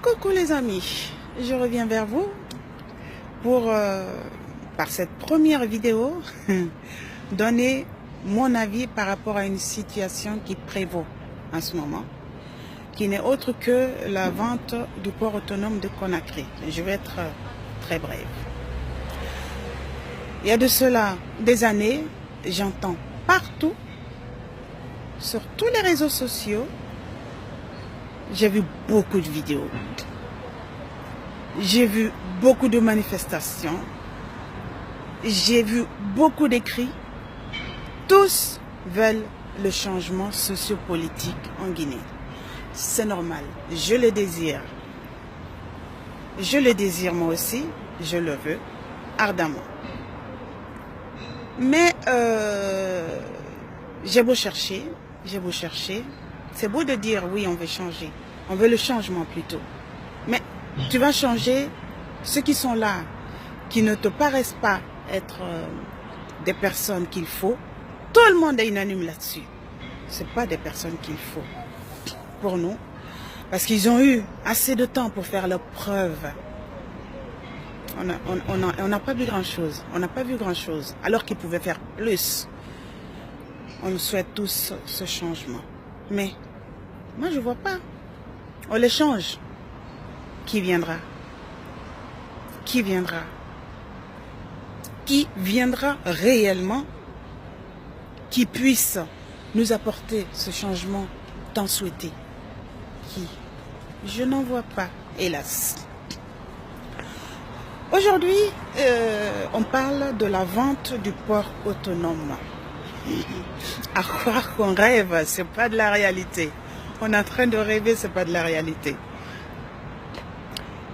Coucou les amis, je reviens vers vous pour, par cette première vidéo, donner mon avis par rapport à une situation qui prévaut en ce moment, qui n'est autre que la vente du port autonome de Conakry. Je vais être très brève. Il y a de cela des années, j'entends partout, sur tous les réseaux sociaux, j'ai vu beaucoup de vidéos. J'ai vu beaucoup de manifestations. J'ai vu beaucoup d'écrits. Tous veulent le changement sociopolitique en Guinée. C'est normal, je le désire. Je le désire moi aussi, je le veux ardemment. Mais j'ai beau chercher, c'est beau de dire oui, on veut changer. On veut le changement plutôt. Mais tu vas changer ceux qui sont là, qui ne te paraissent pas être des personnes qu'il faut. Tout le monde est unanime là-dessus. Ce n'est pas des personnes qu'il faut pour nous. Parce qu'ils ont eu assez de temps pour faire leurs preuves. On n'a pas vu grand-chose. On n'a pas vu grand-chose. Alors qu'ils pouvaient faire plus. On souhaite tous ce changement. Mais moi, je ne vois pas. On les change. Qui viendra? Qui viendra? Qui viendra réellement, qui puisse nous apporter ce changement tant souhaité? Qui? Je n'en vois pas, hélas. Aujourd'hui, on parle de la vente du port autonome. À croire qu'on rêve, ce n'est pas de la réalité. On est en train de rêver, ce n'est pas de la réalité.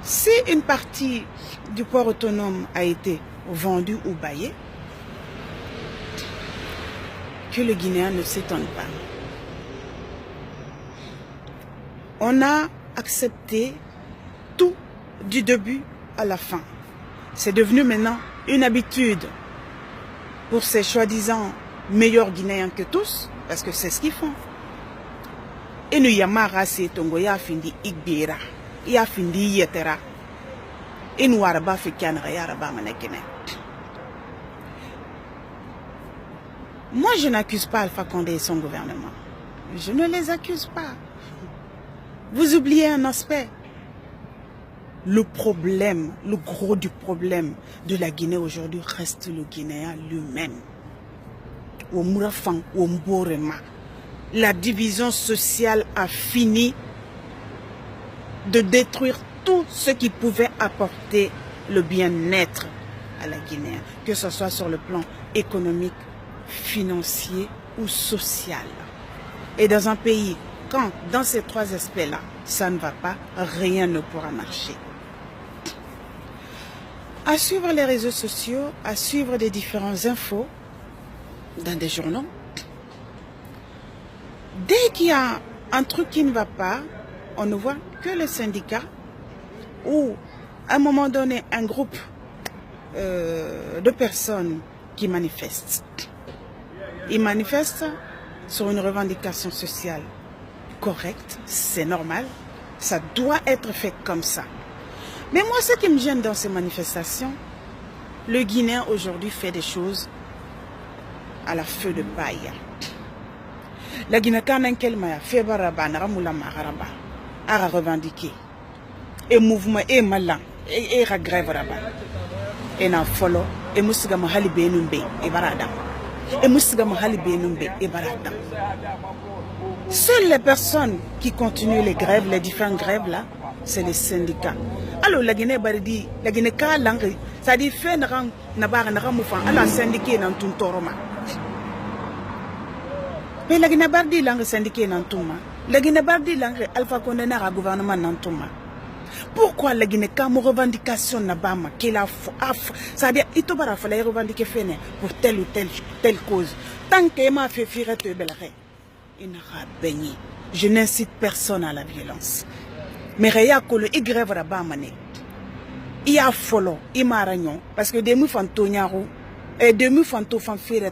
Si une partie du port autonome a été vendue ou baillée, que le Guinéen ne s'étonne pas. On a accepté tout du début à la fin. C'est devenu maintenant une habitude pour ces soi-disant meilleurs Guinéens que tous, parce que c'est ce qu'ils font. Et nous yamara se tongo ya findi igbera, ya findi yetera. Et nous araba fait canra ya araba manekene. Moi, je n'accuse pas Alpha Condé et son gouvernement. Je ne les accuse pas. Vous oubliez un aspect. Le problème, le gros du problème de la Guinée aujourd'hui reste le Guinéen lui-même. La division sociale a fini de détruire tout ce qui pouvait apporter le bien-être à la Guinée, que ce soit sur le plan économique, financier ou social. Et dans un pays, quand dans ces trois aspects-là, ça ne va pas, rien ne pourra marcher. À suivre les réseaux sociaux, à suivre des différentes infos dans des journaux, dès qu'il y a un truc qui ne va pas, on ne voit que le syndicat ou à un moment donné un groupe de personnes qui manifestent. Ils manifestent sur une revendication sociale correcte, c'est normal, ça doit être fait comme ça. Mais moi, ce qui me gêne dans ces manifestations, le Guinéen aujourd'hui fait des choses à la feu de paille. La Guinée a fait a revendiqué. Et mouvement est malin, et grève là-bas. Et n'a follow, et moussiga mahali benumbe, et barada. Et moussiga mahali benumbe, et barada. Seules les personnes qui continuent les grèves, les différentes grèves là, c'est les syndicats. Alors la Guinée bardi, la Guinée ka langue, ça dit fait na bar na ramufan, ala syndiqué dans tout toroma. Mais la Guinée bardi langue syndiqué dans tout ma. La Guinée bardi langue Alpha Condé na gouvernement dans tout ma. Pourquoi la Guinée ka mo revendication na bama qu'il a ça dit il bara fallait revendiquer fene pour telle ou telle cause. Tant que m'a fait firer te belare. Il n'aura baigné. Je n'incite personne à la violence. Mais reya ko le grève ra ba mané. Il y a follow, il m'a ragnon parce que des mou fantoñaro et des mou fanto fan faire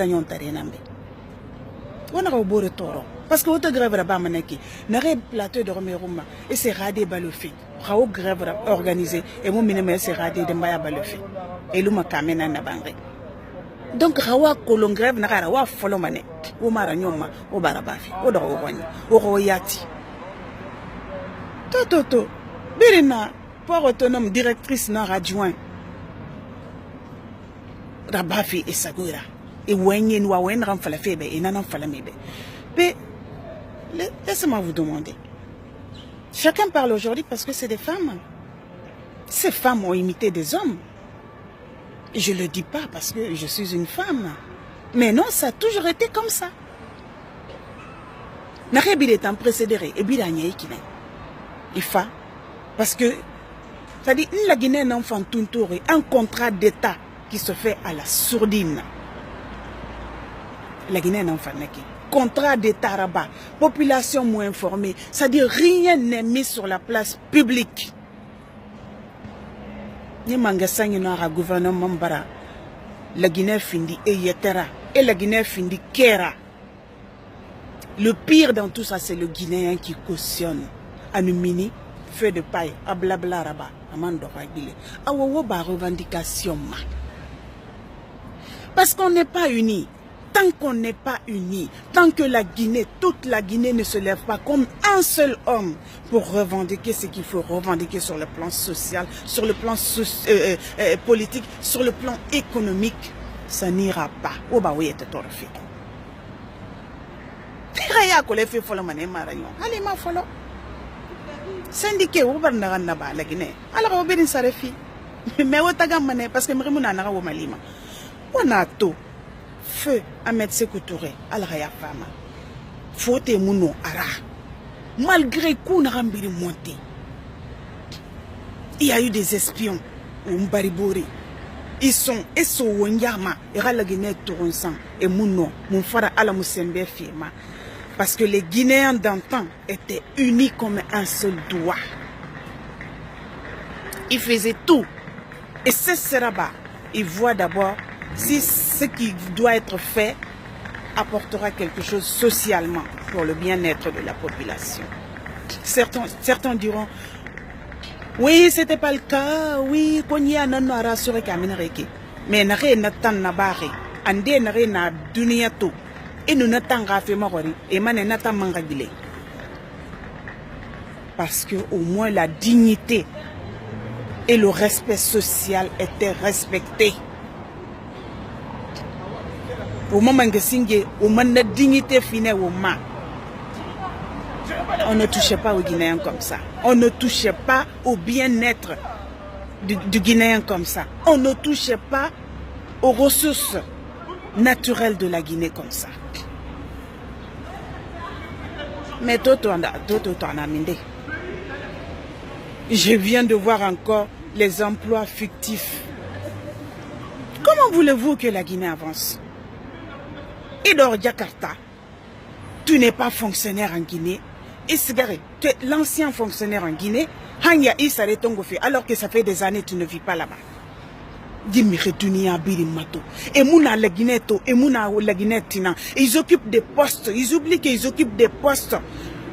nyon tarenambe. On a au bord toro. Parce que votre grève là-bas, manaki, n'arrête plateau de Romeruma, et c'est radé balofi. Rao grève organisée, et mon minimum c'est radé de Mbaya balofi. Et l'uma kamena na bangre. Donc, Rawa kolon grève n'a rawa folomane, ou maranyoma, ou barabafi, ou dorowani, ou royati. Toto, Birina, port autonome, directrice non adjoint. Rabafi et Sagura. Et Wenyen ou Wen Ramfala Febe et Nanan Falamebe. Mais, laissez-moi vous demander. Chacun parle aujourd'hui parce que c'est des femmes. Ces femmes ont imité des hommes. Je ne le dis pas parce que je suis une femme. Mais non, ça a toujours été comme ça. N'arrêtez pas de précéder et bien il faut parce que ça dit la Guinée un enfant tuntouré, un contrat d'État qui se fait à la sourdine. La Guinée un enfant qui contrat d'État rabat, population moins informée, ça dit rien n'est mis sur la place publique. Ni mangasang n'aura gouvernement bara, la Guinée findi et yetera et la Guinée findi kera. Le pire dans tout ça, c'est le Guinéen qui cautionne. Anumini, feu de paille, à blabla rabat, à mandoragile. À woba revendication. Parce qu'on n'est pas unis. Tant qu'on n'est pas unis, tant que la Guinée, toute la Guinée ne se lève pas comme un seul homme pour revendiquer ce qu'il faut revendiquer sur le plan social, sur le plan politique, sur le plan économique, ça n'ira pas. Oba oui, c'est torfé. Tiraya ko le fait follow mané marayon. Allez ma follow. Syndiqué ou barnaran na ba la Guinée. Alors on béni ça refi. Mais wotaga mané parce que mrimuna na wo malima. On a tout. Feu Ahmed Sékou Touré, Al-Raya Fama. Fote Mouno Ara. Malgré qu'on a monté, il y a eu des espions au Mbaribori. Ils sont Wonyama, et la Guinée Touronsan, et Mouno, mon frère Ala Moussembe Firma. Parce que les Guinéens d'antan étaient unis comme un seul doigt. Ils faisaient tout. Et ce Seraba, ils voient d'abord si ce qui doit être fait apportera quelque chose socialement pour le bien-être de la population. Certains diront, oui, c'était pas le cas, oui, qu'on y a un noir sur le camin. Mais n'a rien n'a barré, ande n'a rien n'a duniato, et nous n'attendons pas fait morori, et man n'attend mangagile. Parce que au moins la dignité et le respect social étaient respectés. Au moment où la dignité finit au moment, on ne touchait pas aux Guinéens comme ça. On ne touchait pas au bien-être du Guinéen comme ça. On ne touchait pas aux ressources naturelles de la Guinée comme ça. Mais je viens de voir encore les emplois fictifs. Comment voulez-vous que la Guinée avance? Et dans Jakarta, tu n'es pas fonctionnaire en Guinée. Et c'est tu es l'ancien fonctionnaire en Guinée. Hanya Isare Tongofi, alors que ça fait des années que tu ne vis pas là-bas. Dis-moi, et Mouna la Guinée, et Mouna la Guinée, ils occupent des postes. Ils oublient qu'ils occupent des postes.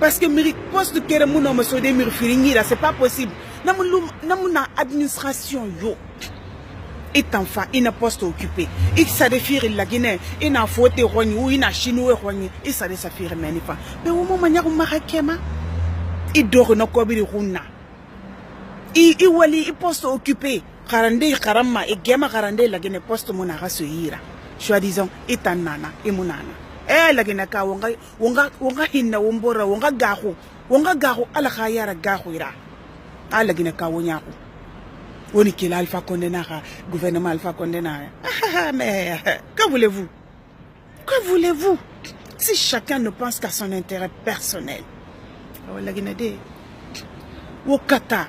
Parce que les postes que Mouna me sont des murs, c'est pas possible. Namuna administration yo. Et enfin, il n'a pas occupé. Il s'est défiré la Guinée. Il n'a fauté Rogni ou il n'a chinois Rogni. Il s'est défiré Manifa. Mais au moment où il dort dans le Runa. Il poste occupé. Karande Karama et Gema Karande la Guinée poste Monara Suira. Soi-disant, il t'en nana et Monana. Eh la Guinée ka wonga hinna wombora wonga gaho ala khayara gahuira. Ah la Guinée ka wonyaku. On est qu'il Alpha Condé gouvernement Alpha Condé. Mais que voulez-vous? Que voulez-vous? Si chacun ne pense qu'à son intérêt personnel. La Guinée Wakata.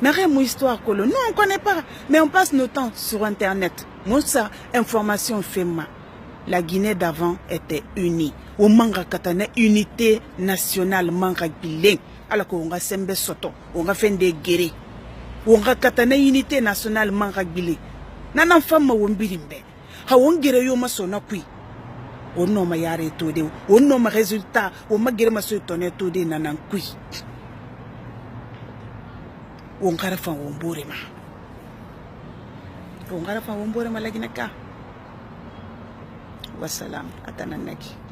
N'a rien mon histoire que non, on ne connaît pas. Mais on passe nos temps sur Internet. Moi, ça, information fait ma. La Guinée d'avant était unie. Au manga katane, unité nationale manga bilé. Alors qu'on va sembe soto, on va faire des guéris. On va katane unité nationale manga bilé. Nana femme ma wombirimbe. Ha wongere yo masona kui. o no ma yare to de o no ma résultat o ma girma so tonne to de nanan kui o ngara fa o mbore ma lagi naka wassalam atanan naki